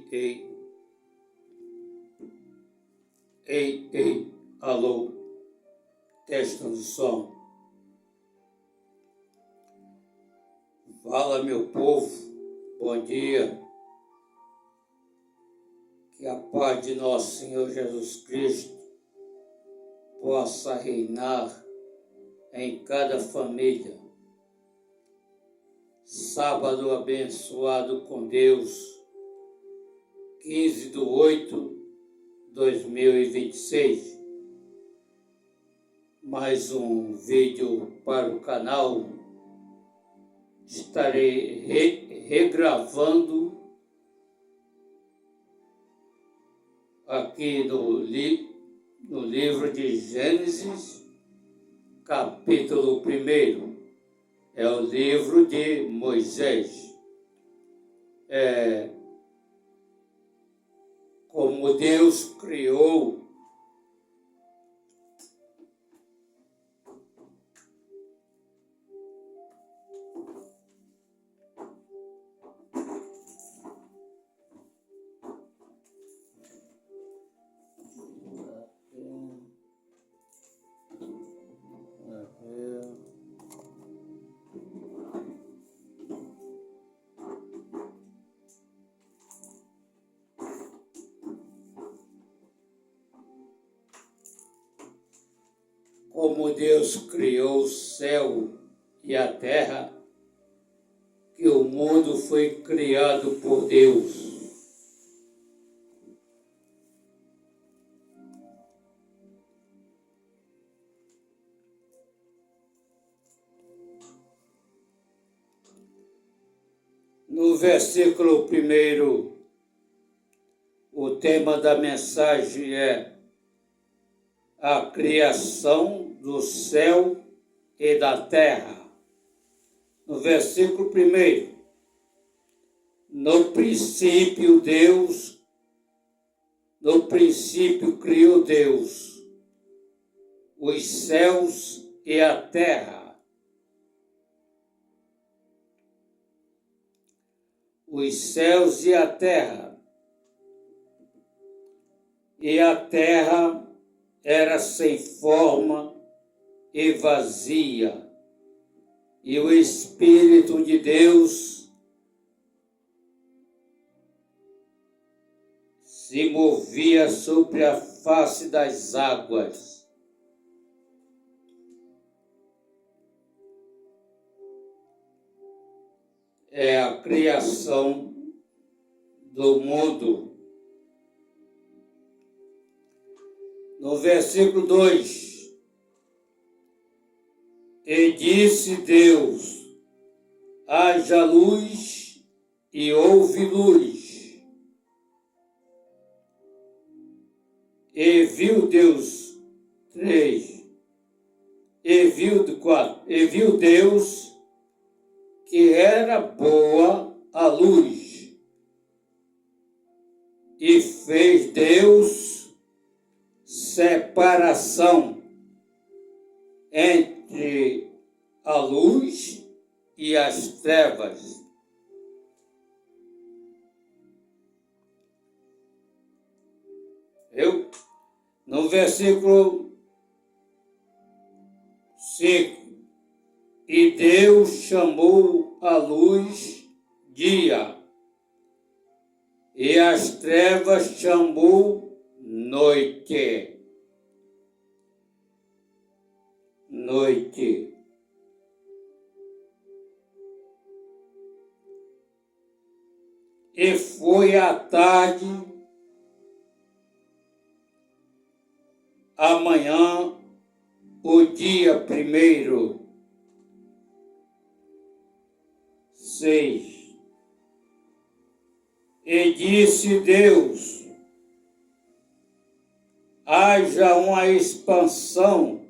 Ei, ei, alô, testando o som. Fala, meu povo, bom dia. Que a paz de nosso Senhor Jesus Cristo possa reinar em cada família. Sábado abençoado com Deus, 15/8/2026. Mais um vídeo para o canal. Estarei regravando aqui no livro de Gênesis, capítulo 1. É o livro de Moisés. Como Deus criou como Deus criou o céu e a terra, que o mundo foi criado por Deus. No versículo 1, o tema da mensagem é a criação do céu e da terra. No versículo 1, no princípio criou Deus os céus e a terra. Os céus e a terra. E a terra era sem forma e vazia, e o Espírito de Deus se movia sobre a face das águas. É a criação do mundo. No versículo 2, e disse Deus, haja luz, e houve luz. E viu Deus, 3, e viu Deus que era boa a luz, e fez Deus separação entre a luz e as trevas. No versículo 5, e Deus chamou a luz dia, e as trevas chamou noite. E foi a tarde, amanhã, o dia 1. 6. E disse Deus, haja uma expansão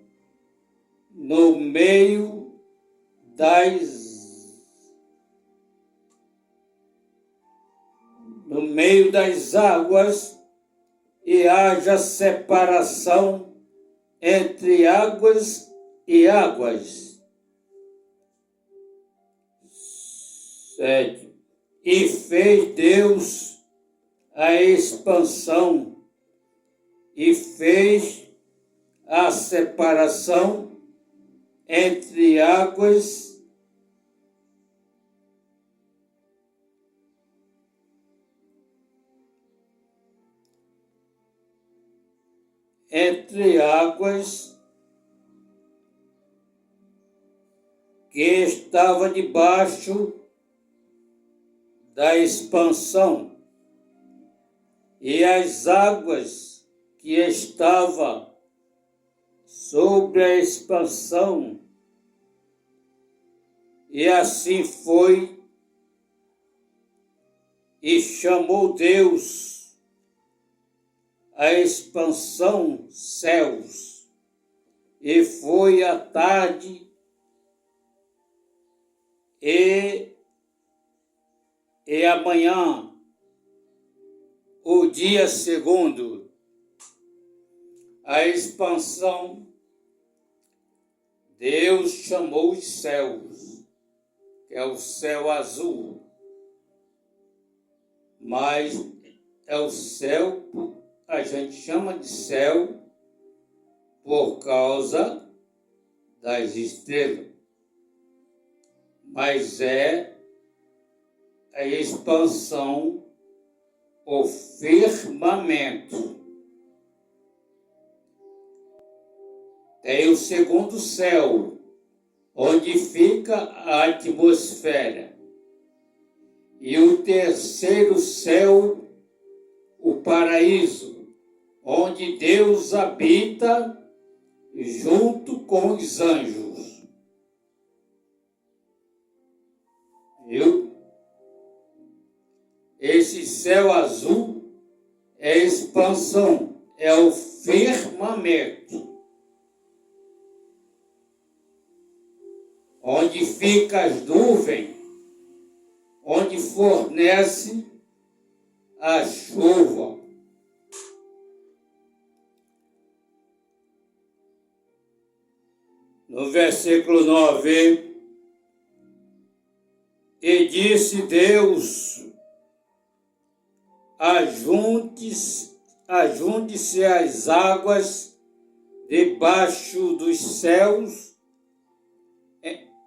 no meio das águas, e haja separação entre águas e águas. 7. E fez Deus a expansão e fez a separação entre águas que estava debaixo da expansão e as águas que estavam sobre a expansão. E assim foi, e chamou Deus a expansão céus, e foi a tarde e amanhã, o dia segundo. A expansão, Deus chamou os céus, que é o céu azul, mas é o céu, a gente chama de céu por causa das estrelas, mas é a expansão, o firmamento. Tem o segundo céu, onde fica a atmosfera. E o terceiro céu, o paraíso, onde Deus habita junto com os anjos. Viu? Esse céu azul é a expansão, é o firmamento, onde ficam as nuvens, onde fornece a chuva. No versículo 9, e disse Deus: ajunte-se as águas debaixo dos céus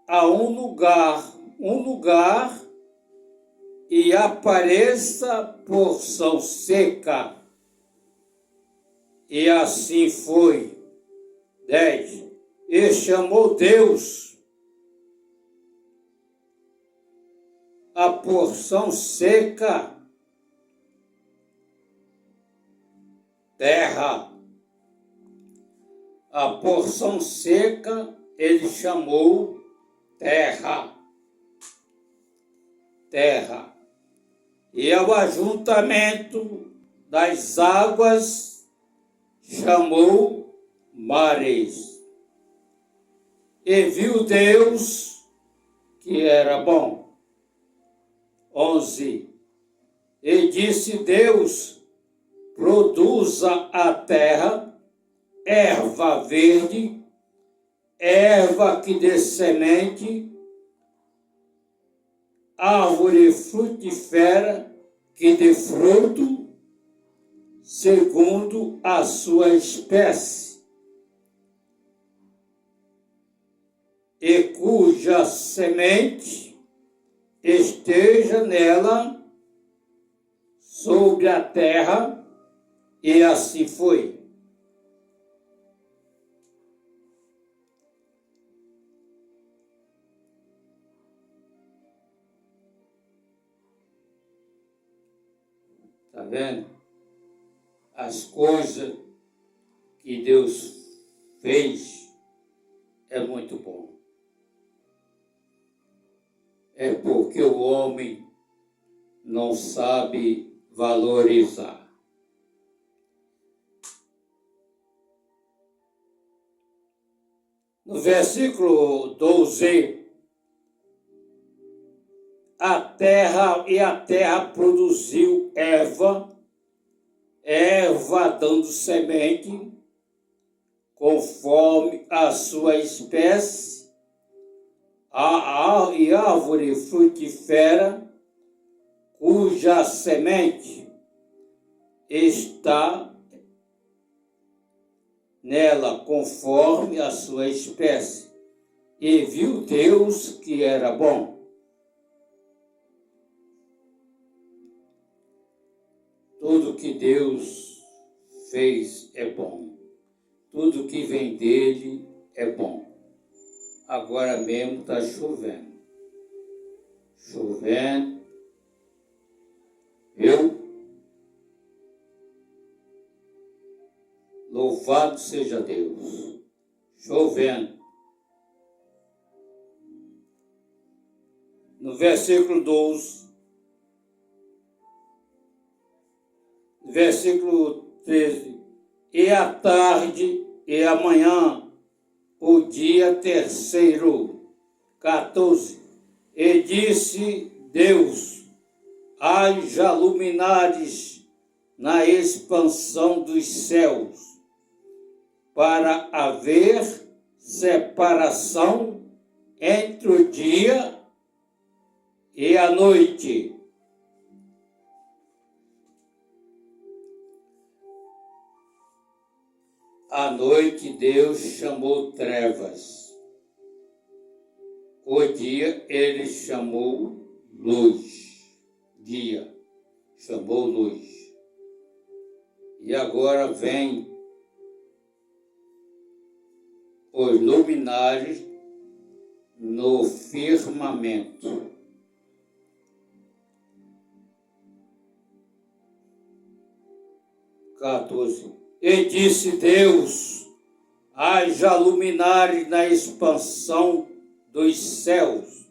a um lugar, e apareça porção seca. E assim foi. 10. E chamou Deus a porção seca terra. A porção seca ele chamou terra. Terra. E ao ajuntamento das águas chamou mares. E viu Deus que era bom. 11. E disse Deus: produza a terra erva verde, erva que dê semente, árvore frutífera que dê fruto, segundo a sua espécie, e cuja semente esteja nela sobre a terra, e assim foi. Está vendo? As coisas que Deus fez é muito bom. É porque o homem não sabe valorizar. No versículo 12, a terra produziu erva dando semente, conforme a sua espécie, e árvore frutífera, cuja semente está nela conforme a sua espécie. E viu Deus que era bom. Tudo que Deus fez é bom. Tudo que vem dele é bom. Agora mesmo está chovendo. Chovendo. Viu? Louvado seja Deus. Chovendo. No versículo 12, versículo 13, e à tarde e amanhã, o dia terceiro, 14, e disse Deus, haja luminares na expansão dos céus, para haver separação entre o dia e a noite. À noite Deus chamou trevas. O dia ele chamou luz. Dia. Chamou luz. E agora vem os luminares no firmamento. 14. E disse Deus, haja luminares na expansão dos céus,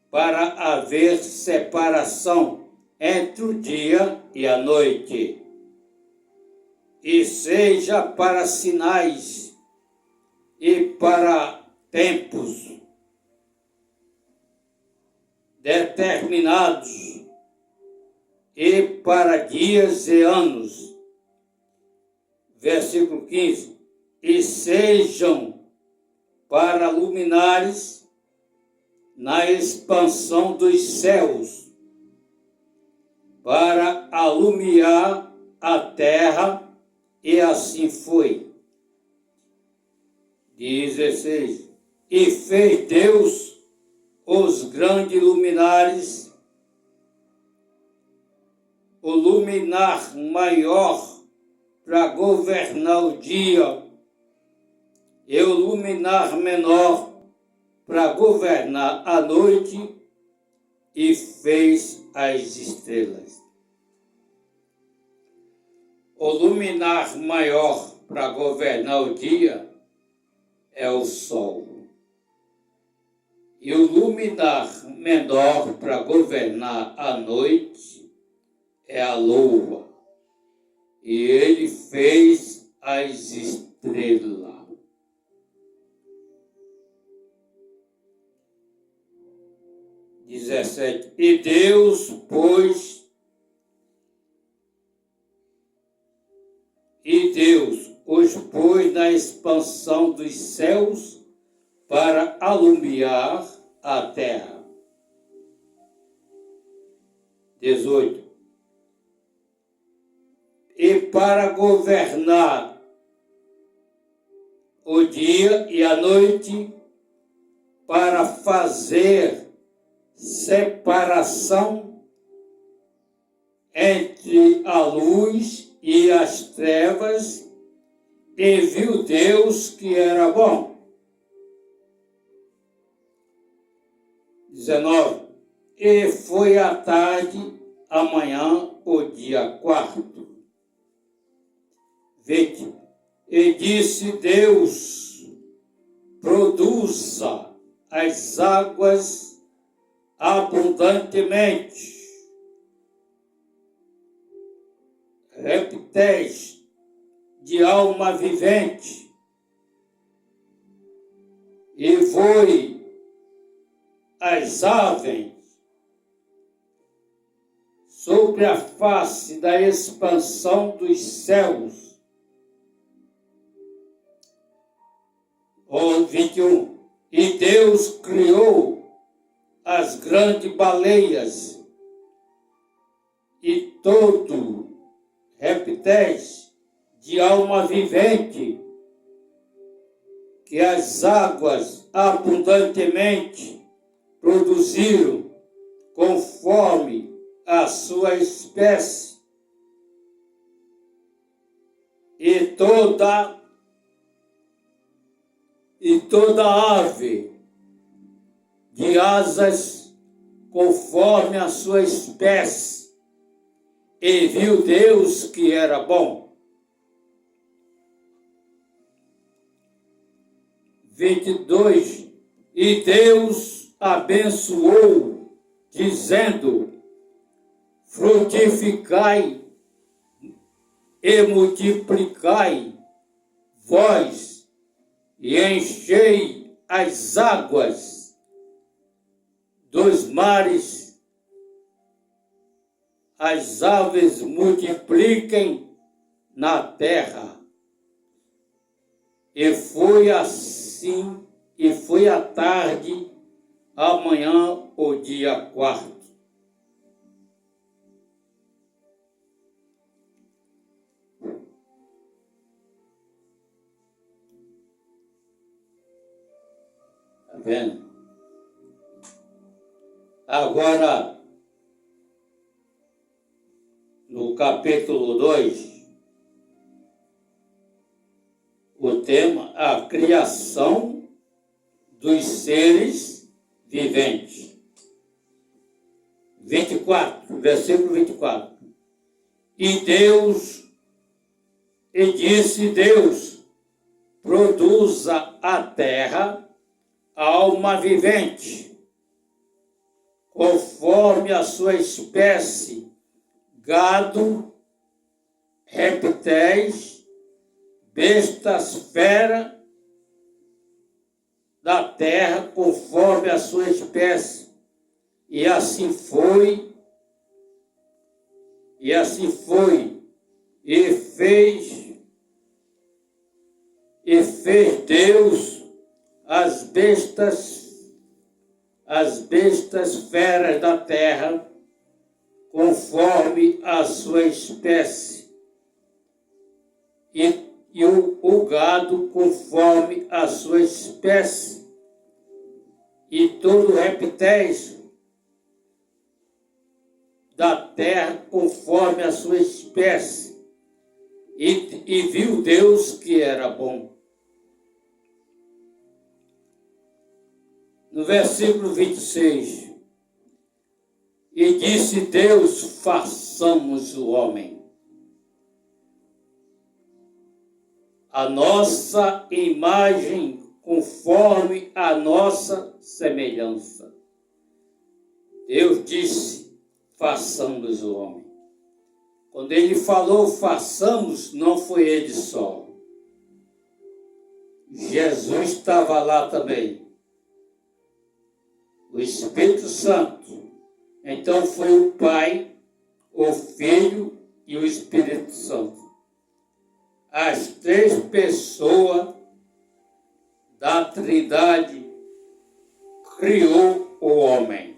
para haver separação entre o dia e a noite, e seja para sinais e para tempos determinados, e para dias e anos. Versículo 15, e sejam para luminares na expansão dos céus, para alumiar a terra, e assim foi. 16, e fez Deus os grandes luminares, o luminar maior para governar o dia, e o luminar menor para governar a noite, e fez as estrelas. O luminar maior para governar o dia é o sol. E o luminar menor para governar a noite é a lua. E ele fez as estrelas. E Deus os pôs na expansão dos céus para alumiar a terra. 18. E para governar o dia e a noite, para fazer separação entre a luz e as trevas, e viu Deus que era bom. 19. E foi à tarde, amanhã, o dia 4. 20. E disse Deus, produza as águas abundantemente, répteis de alma vivente, e voe as aves sobre a face da expansão dos céus. 21. E Deus criou as grandes baleias e todo répteis de alma vivente, que as águas abundantemente produziram conforme a sua espécie, e toda ave de asas conforme a sua espécie, e viu Deus que era bom. 22. E Deus abençoou, dizendo: frutificai e multiplicai vós, e enchei as águas dos mares, as aves multipliquem na terra. E foi assim, e foi a tarde, amanhã o dia 4. Está vendo? Agora, no capítulo 2, o tema, a criação dos seres viventes. 24, versículo 24. E disse Deus, produza a terra alma vivente, conforme a sua espécie, gado, répteis, bestas, fera da terra, conforme a sua espécie. E assim foi, e fez Deus as bestas feras da terra, conforme a sua espécie, e o gado conforme a sua espécie, e todo répteis da terra conforme a sua espécie. E viu Deus que era bom. No versículo 26, e disse Deus, façamos o homem a nossa imagem, conforme a nossa semelhança. Deus disse, façamos o homem. Quando ele falou façamos, não foi ele só. Jesus estava lá também. O Espírito Santo. Então foi o Pai, o Filho e o Espírito Santo. As três pessoas da Trindade criou o homem.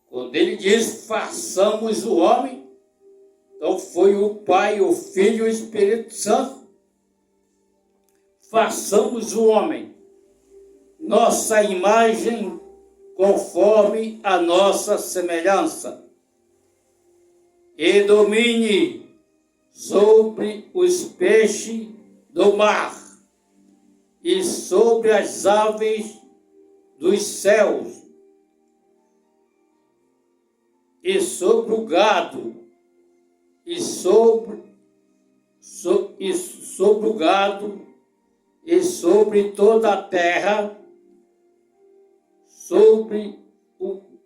Quando ele diz façamos o homem, então foi o Pai, o Filho e o Espírito Santo. Façamos o homem, nossa imagem, conforme a nossa semelhança, e domine sobre os peixes do mar, e sobre as aves dos céus, e sobre o gado, e sobre o gado, e sobre toda a terra, sobre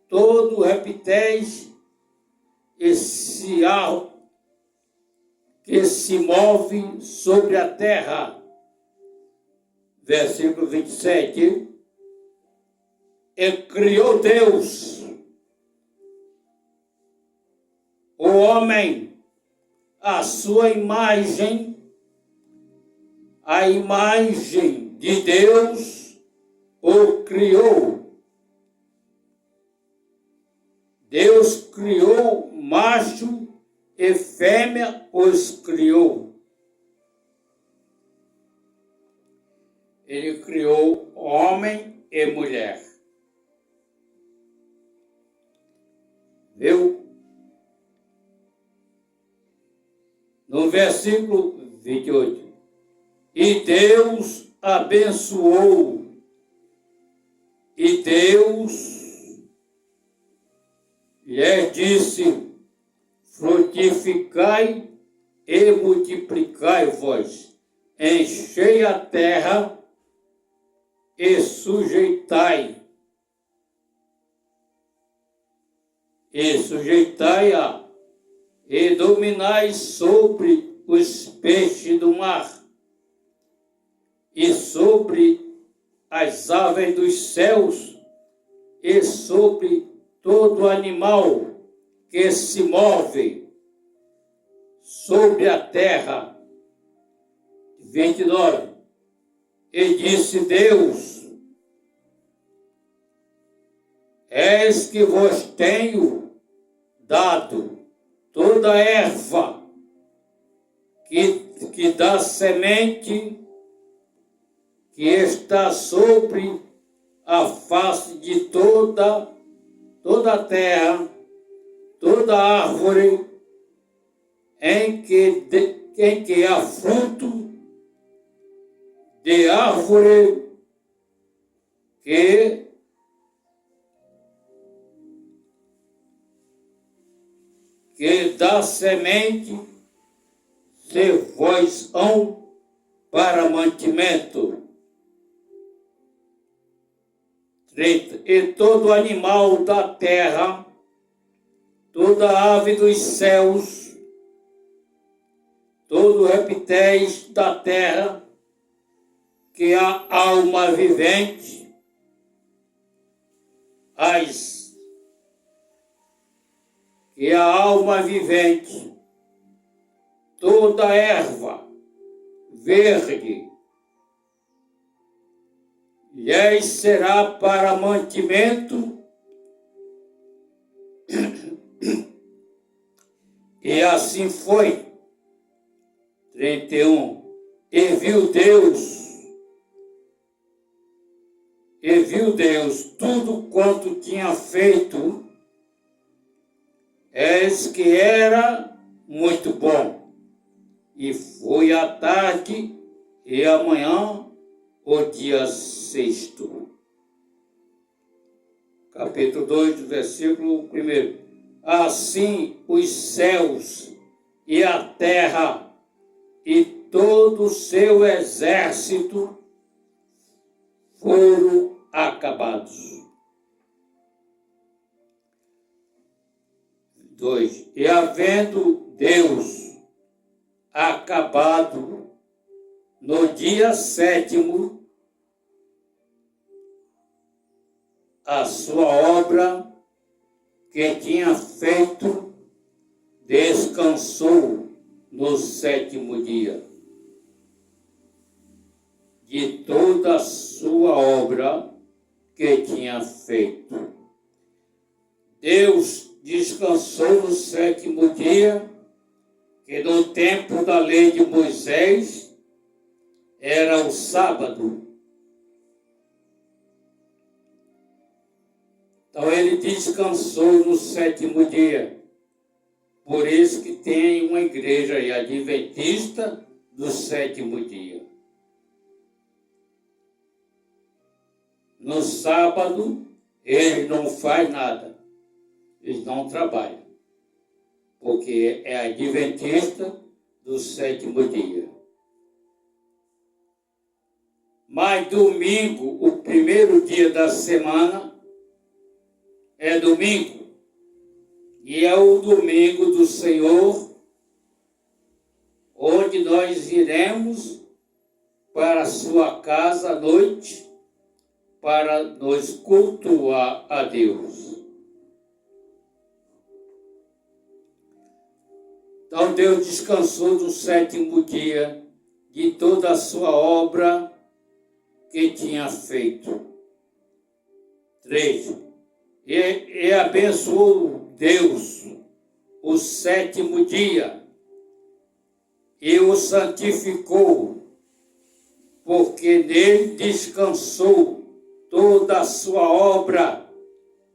todo répteis que se move sobre a terra. Versículo 27. E criou Deus o homem, a sua imagem, a imagem de Deus o criou. Deus criou macho e fêmea os criou. Ele criou homem e mulher. Viu? No versículo 28. E Deus abençoou. E Deus lhe disse: frutificai e multiplicai-vos, enchei a terra e sujeitai-a, e dominai sobre os peixes do mar, e sobre as aves dos céus, e sobre todo animal que se move sobre a terra. 29. E disse Deus: eis que vos tenho dado toda a erva que dá semente, que está sobre a face de toda a terra, toda árvore em que há fruto, de árvore que dá semente, se vós hão para mantimento. 30. E todo animal da terra, toda ave dos céus, todo répteis da terra, que há alma vivente, toda erva verde, lhes será para mantimento, e assim foi. 31. E viu Deus tudo quanto tinha feito, eis que era muito bom. E foi a tarde e amanhã o dia sexto. Capítulo 2, versículo 1. Assim os céus e a terra e todo o seu exército foram acabados. 2. E havendo Deus acabado no dia sétimo a sua obra que tinha feito, descansou no sétimo dia de toda a sua obra que tinha feito. Deus descansou no sétimo dia, que no tempo da lei de Moisés era o sábado. Então ele descansou no sétimo dia. Por isso que tem uma igreja aí, adventista do sétimo dia. No sábado, eles não fazem nada. Eles não trabalham. Porque é adventista do sétimo dia. Mas domingo, o primeiro dia da semana, é domingo. E é o domingo do Senhor, onde nós iremos para a sua casa à noite, para nos cultuar a Deus. Então Deus descansou no sétimo dia de toda a sua obra que tinha feito. 3. E abençoou Deus o sétimo dia e o santificou, porque nele descansou toda a sua obra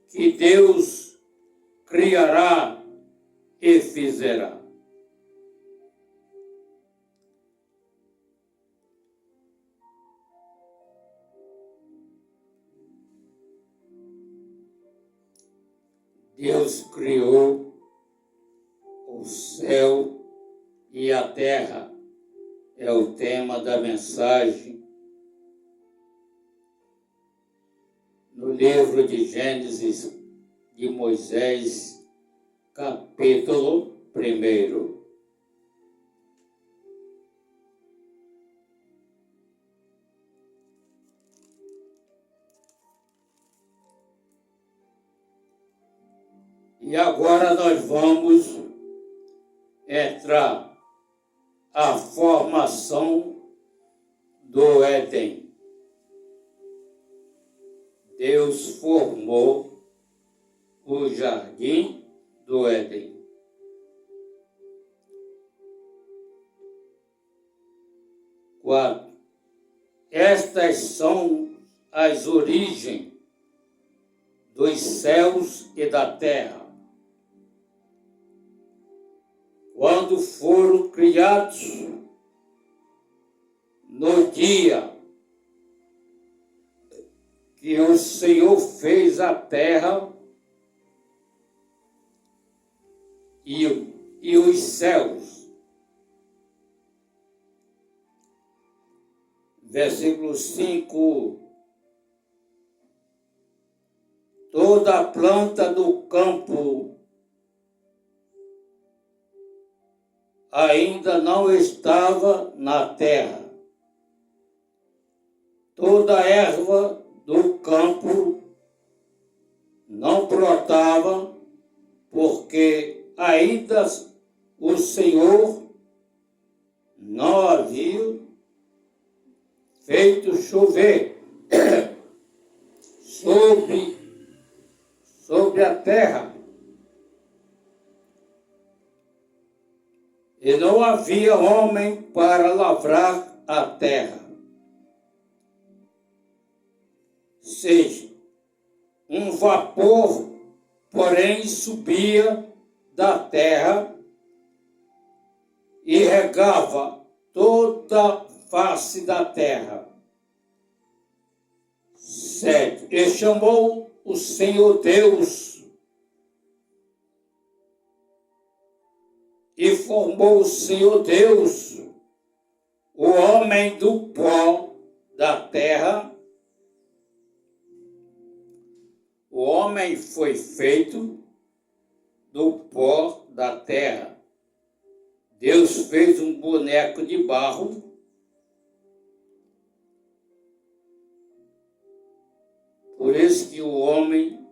que Deus criará e fizerá. Deus criou o céu e a terra, é o tema da mensagem no livro de Gênesis de Moisés, capítulo 1. E agora nós vamos entrar a formação do Éden. Deus formou o jardim do Éden. Quatro. Estas são as origens dos céus e da terra, quando foram criados no dia que o Senhor fez a terra e os céus. Versículo 5. Toda a planta do campo ainda não estava na terra. Toda a erva do campo não brotava, porque ainda o Senhor não havia feito chover sobre a terra. E não havia homem para lavrar a terra. 6. Um vapor, porém, subia da terra e regava toda a face da terra. 7. E chamou o Senhor Deus e formou o Senhor Deus o homem do pó da terra. O homem foi feito do pó da terra. Deus fez um boneco de barro por isso que o homem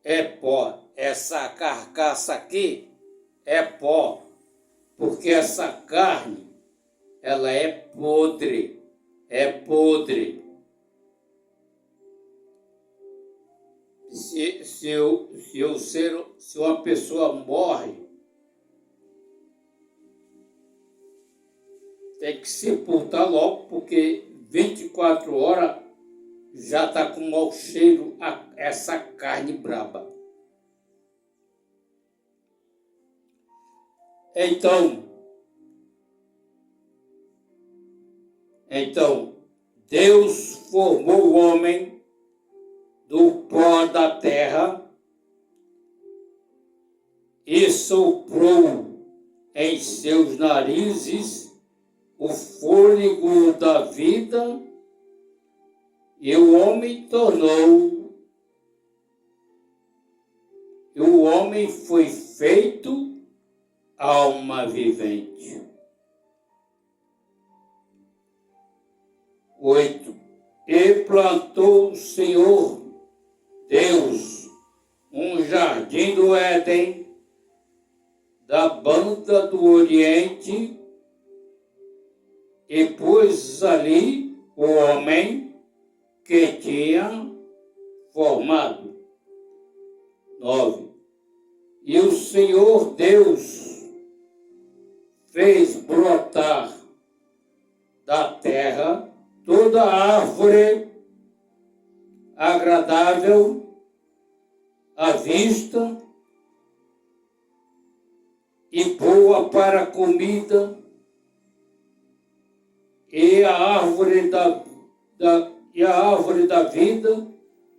é pó. Essa carcaça aqui é pó, porque essa carne, ela é podre, Se uma pessoa morre, tem que sepultar logo, porque 24 horas já está com mau cheiro essa carne braba. Então, Deus formou o homem do pó da terra e soprou em seus narizes o fôlego da vida, e o homem foi feito alma vivente. 8. E plantou o Senhor Deus um jardim do Éden, da banda do Oriente, e pôs ali o homem que tinha formado. 9. E o Senhor Deus fez brotar da terra toda árvore agradável à vista e boa para a comida, e a árvore da vida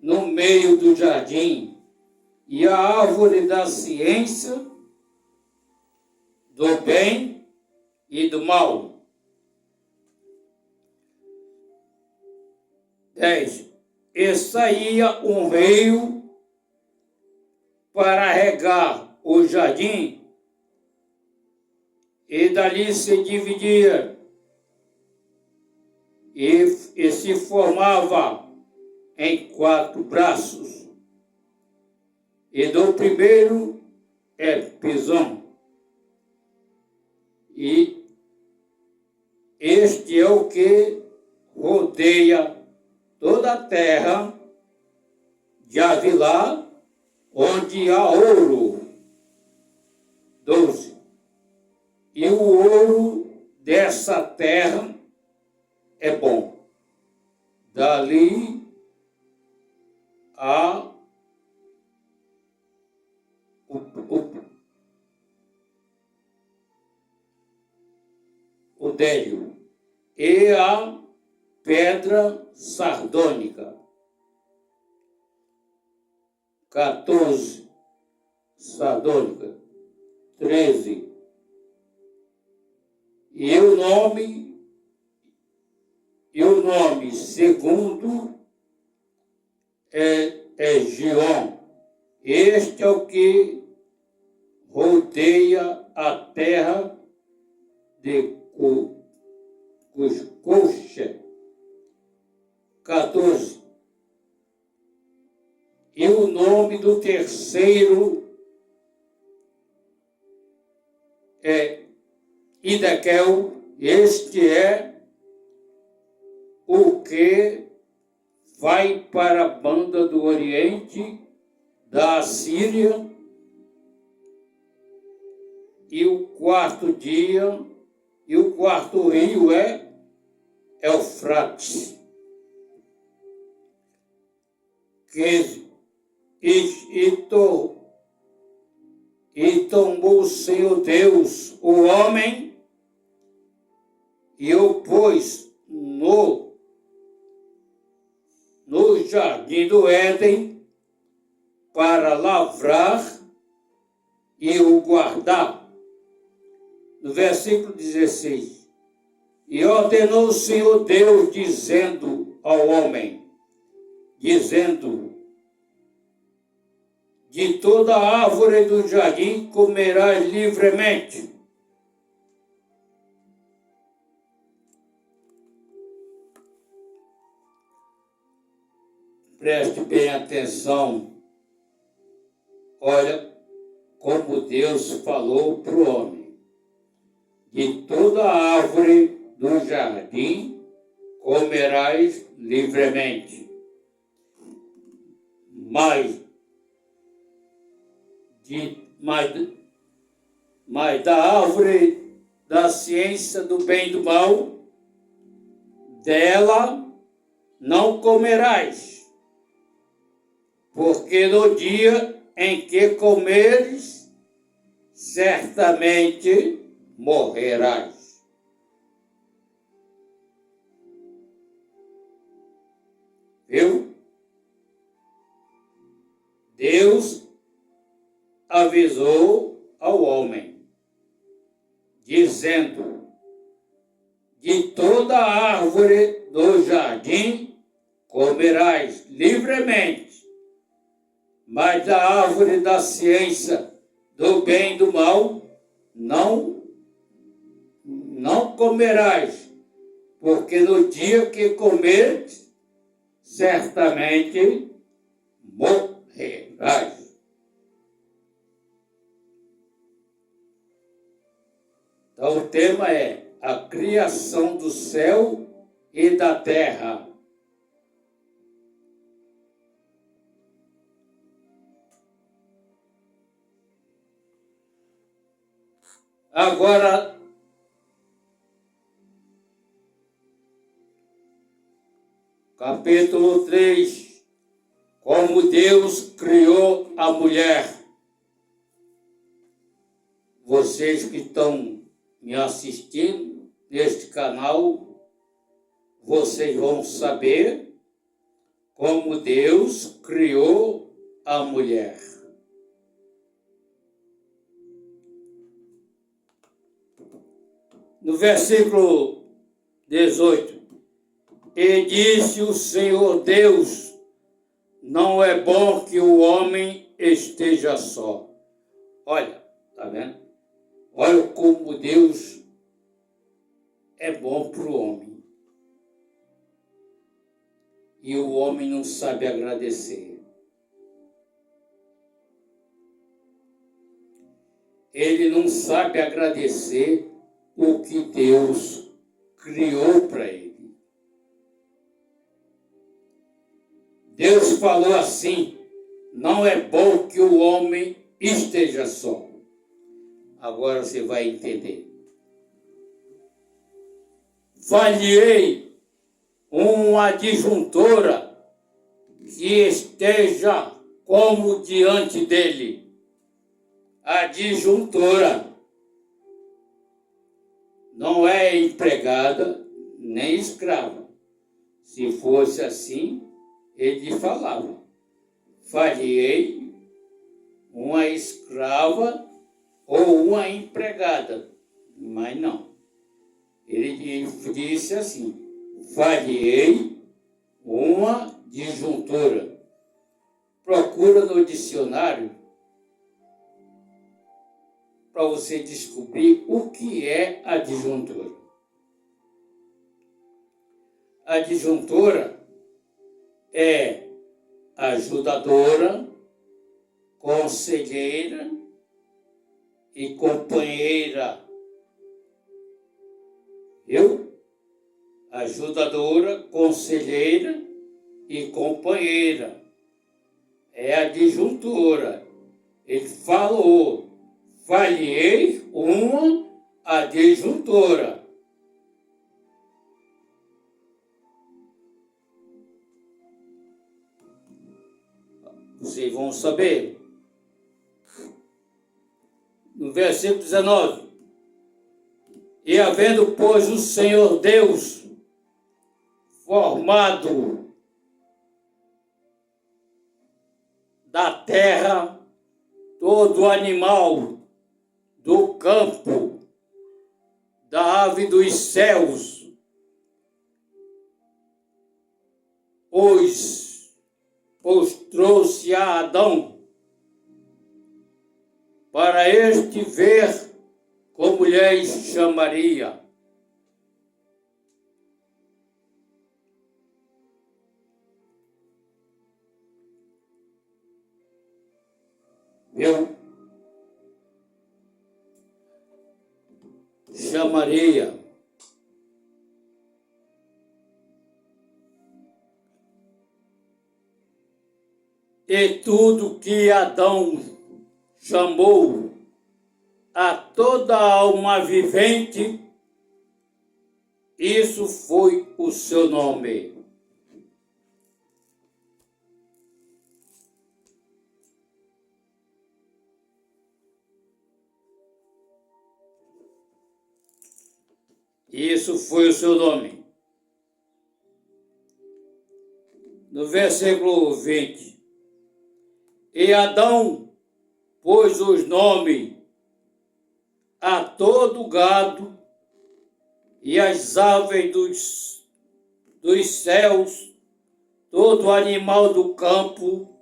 no meio do jardim, e a árvore da ciência do bem e do mal. 10. E saía um rio para regar o jardim, e dali se dividia, e se formava em 4 braços. E do primeiro é Pisão. E este é o que rodeia toda a terra de Havilá, onde há ouro. 12. E o ouro dessa terra é bom. Dali há o délio e a pedra sardônica. 14. Sardônica. 13. E o nome segundo é Gion. Este é o que rodeia a terra de Cuscoxa. 14. E o nome do terceiro é Idaquel. Este é o que vai para a banda do Oriente, da Assíria. E o quarto rio é Eufrates. 15. E tomou o Senhor Deus o homem e o pôs no jardim do Éden para lavrar e o guardar. No versículo 16. E ordenou o Senhor Deus, dizendo ao homem, de toda árvore do jardim comerás livremente. Preste bem atenção. Olha como Deus falou para o homem. De toda árvore do jardim comerás livremente. Mas da árvore da ciência do bem e do mal, dela não comerás, porque no dia em que comeres, certamente morrerás. Viu? Deus avisou ao homem, dizendo, de toda árvore do jardim comerás livremente, mas da árvore da ciência do bem e do mal não comerás, porque no dia que comeres, certamente morrerás. Então o tema é a criação do céu e da terra. Agora, capítulo 3, como Deus criou a mulher. Vocês que estão me assistindo neste canal, vocês vão saber como Deus criou a mulher. No versículo 18, e disse o Senhor Deus, não é bom que o homem esteja só. Olha, tá vendo? Olha como Deus é bom para o homem. E o homem não sabe agradecer. Ele não sabe agradecer o que Deus criou para ele. Deus falou assim, não é bom que o homem esteja só. Agora você vai entender. Falhei uma adjuntora que esteja como diante dele. A disjuntora não é empregada nem escrava. Se fosse assim, ele falava. Falhei uma escrava ou uma empregada, mas não. Ele disse assim, falhei uma disjuntora. Procura no dicionário para você descobrir o que é a disjuntora. A disjuntora é ajudadora, conselheira e companheira. Viu? Ajudadora, conselheira e companheira. É a disjuntora. Ele falou, falhei uma adjuntora. Vocês vão saber. No versículo 19. E havendo, pois, o Senhor Deus formado da terra todo animal do campo, da ave dos céus, pois trouxe a Adão para este ver como lhes chamaria. Eu chamaria. E tudo que Adão chamou a toda alma vivente, isso foi o seu nome. Isso foi o seu nome. No versículo 20. E Adão pôs os nomes a todo o gado e as aves dos céus, todo animal do campo,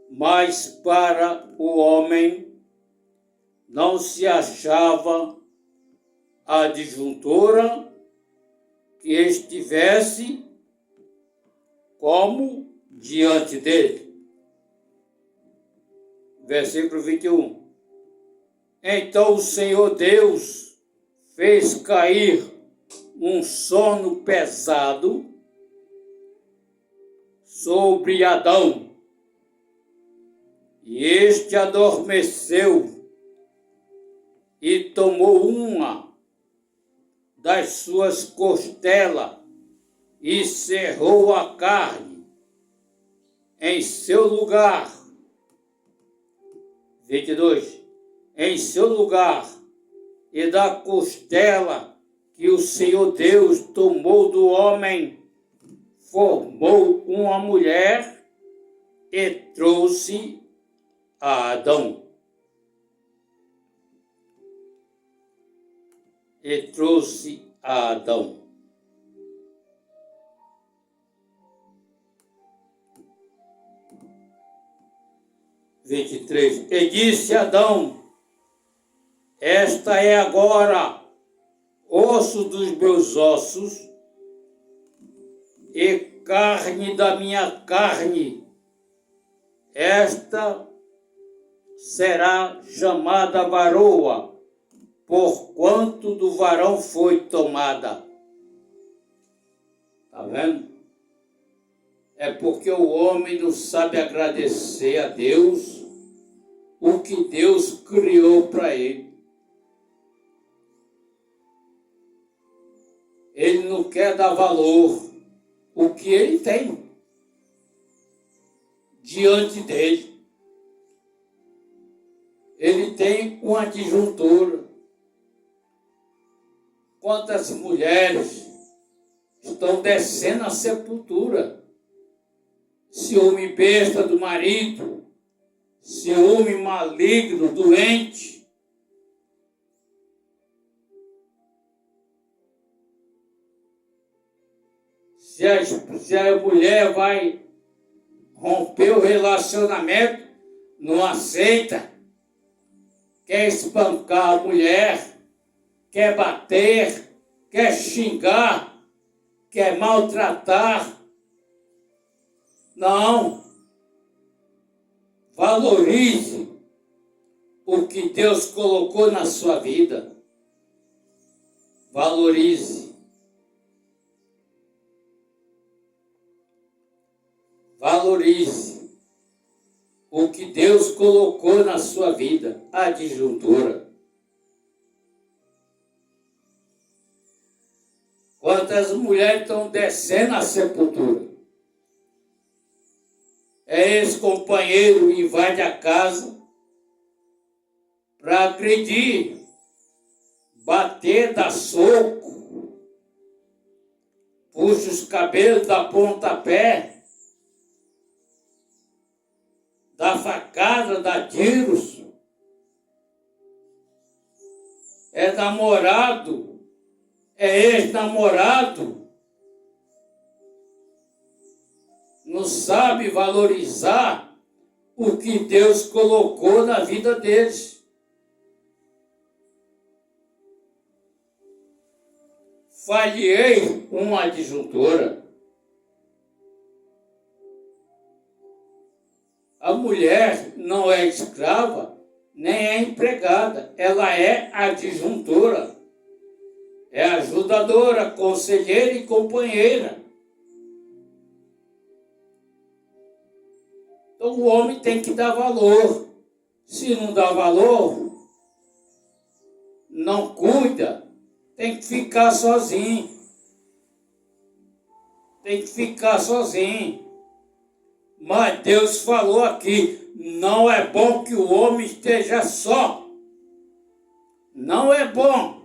mas para o homem não se achava a disjuntora que estivesse como diante dele. Versículo 21. Então o Senhor Deus fez cair um sono pesado sobre Adão, e este adormeceu, e tomou uma das suas costelas e cerrou a carne em seu lugar. 22. Em seu lugar, e da costela que o Senhor Deus tomou do homem, formou uma mulher e trouxe a Adão. E trouxe a Adão. E disse Adão: esta é agora osso dos meus ossos e carne da minha carne. Esta será chamada varoa, porquanto do varão foi tomada. Está vendo? É porque o homem não sabe agradecer a Deus o que Deus criou para ele. Ele não quer dar valor o que ele tem diante dele. Ele tem uma disjuntura. Quantas mulheres estão descendo à sepultura? Ciúme besta do marido, ciúme maligno, doente. Se a mulher vai romper o relacionamento, não aceita, quer espancar a mulher, quer bater, quer xingar, quer maltratar. Não. Valorize o que Deus colocou na sua vida. Valorize. Valorize o que Deus colocou na sua vida, a disjuntura. Quantas mulheres estão descendo à sepultura? Esse companheiro invade a casa para agredir, bater, dar soco, puxa os cabelos, dá pontapé, dá facada, dá tiros. É namorado, é ex-namorado. Não sabe valorizar o que Deus colocou na vida deles. Falhei uma disjuntura. A mulher não é escrava, nem é empregada. Ela é a disjuntora. É ajudadora, conselheira e companheira. Então o homem tem que dar valor. Se não dá valor, não cuida, tem que ficar sozinho. Tem que ficar sozinho. Mas Deus falou aqui, não é bom que o homem esteja só. Não é bom.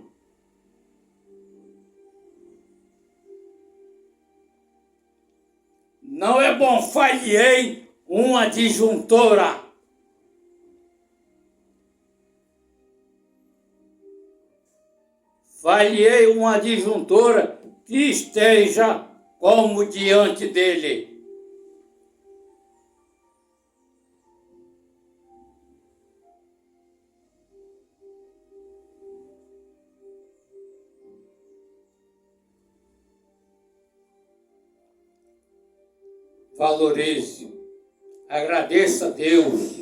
Não é bom. Falhei uma disjuntora. Falhei uma disjuntora que esteja como diante dele. Valorize, agradeça a Deus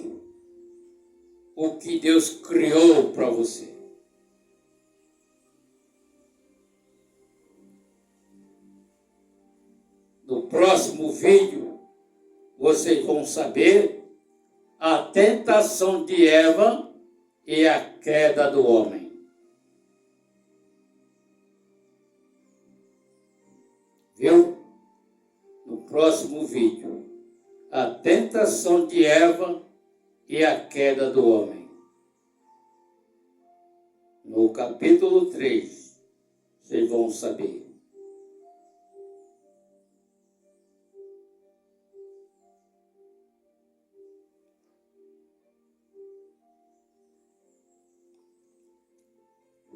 o que Deus criou para você. No próximo vídeo, vocês vão saber a tentação de Eva e a queda do homem. Viu? No próximo vídeo. A tentação de Eva e a queda do homem. No capítulo 3, vocês vão saber.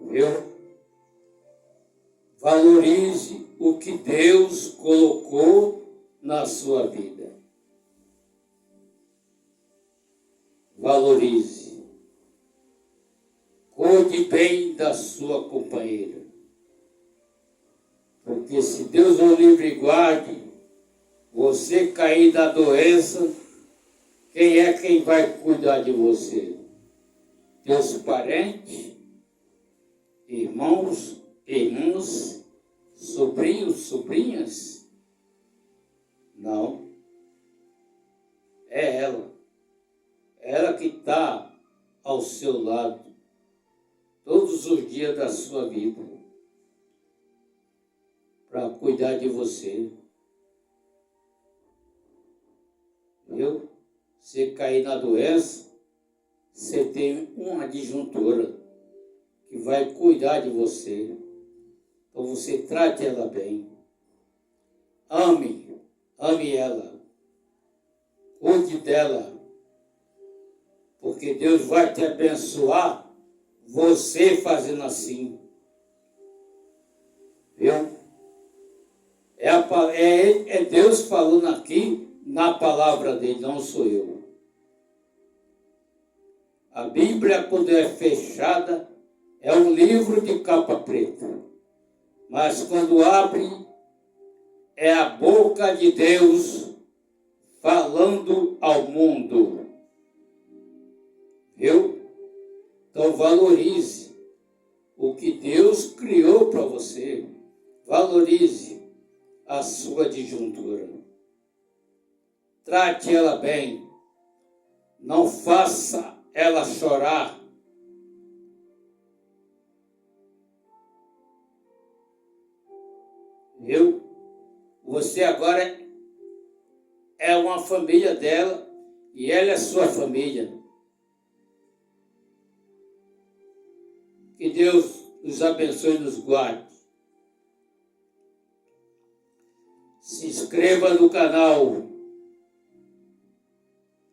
Viu? Valorize o que Deus colocou na sua vida. Valorize. Cuide bem da sua companheira. Porque se Deus o livre e guarde, você cair da doença, quem é quem vai cuidar de você? Teus parentes, irmãos, irmãs, sobrinhos, sobrinhas? Não. É ela. Ela que está ao seu lado todos os dias da sua vida para cuidar de você. Viu? Se cair na doença, você tem uma adjuntora que vai cuidar de você. Então você trate ela bem. Ame ela. Cuide dela. Porque Deus vai te abençoar você fazendo assim. Viu? É Deus falando aqui na palavra dele, não sou eu. A Bíblia, quando é fechada, é um livro de capa preta. Mas quando abre, é a boca de Deus falando ao mundo. Viu? Então valorize o que Deus criou para você. Valorize a sua disjuntura. Trate ela bem. Não faça ela chorar. Viu? Você agora é uma família dela e ela é sua família. Que Deus nos abençoe e nos guarde. Se inscreva no canal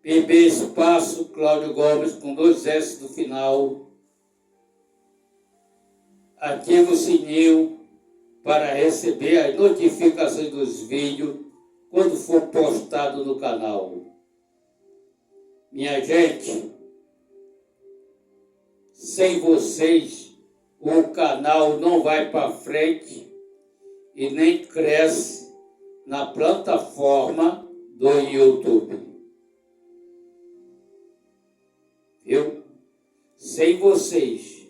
PB Espaço Cláudio Gomes com 2 S no final. Ative o sininho para receber as notificações dos vídeos quando for postado no canal. Minha gente, sem vocês o canal não vai para frente e nem cresce na plataforma do YouTube. Viu? Sem vocês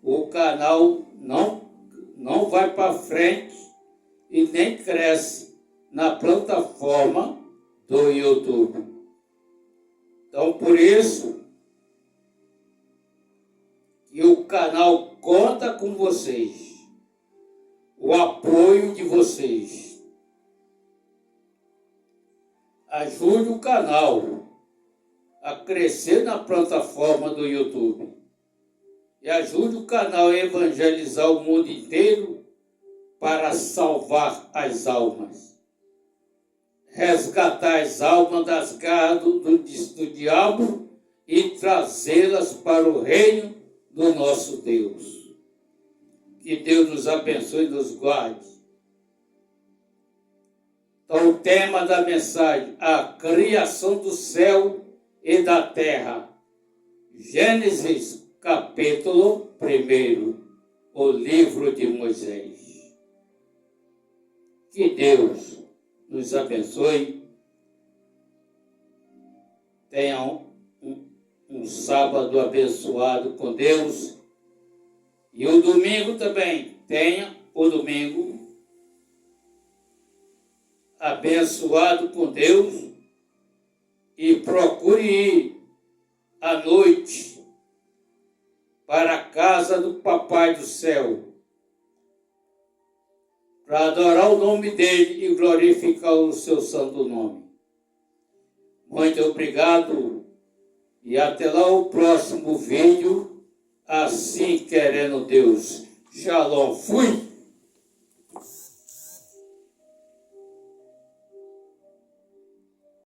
o canal não vai para frente e nem cresce na plataforma do YouTube. Então, por isso que o canal conta com vocês, o apoio de vocês. Ajude o canal a crescer na plataforma do YouTube. E ajude o canal a evangelizar o mundo inteiro para salvar as almas. Resgatar as almas das garras do diabo e trazê-las para o reino do nosso Deus. Que Deus nos abençoe e nos guarde. Então, o tema da mensagem, a criação do céu e da terra. Gênesis, capítulo 1, o livro de Moisés. Que Deus nos abençoe. Tenham um sábado abençoado com Deus. E o domingo também. Tenha o domingo abençoado com Deus. E procure ir à noite para a casa do Papai do Céu, para adorar o nome dele e glorificar o seu santo nome. Muito obrigado e até lá o próximo vídeo, assim querendo Deus. Shalom, fui!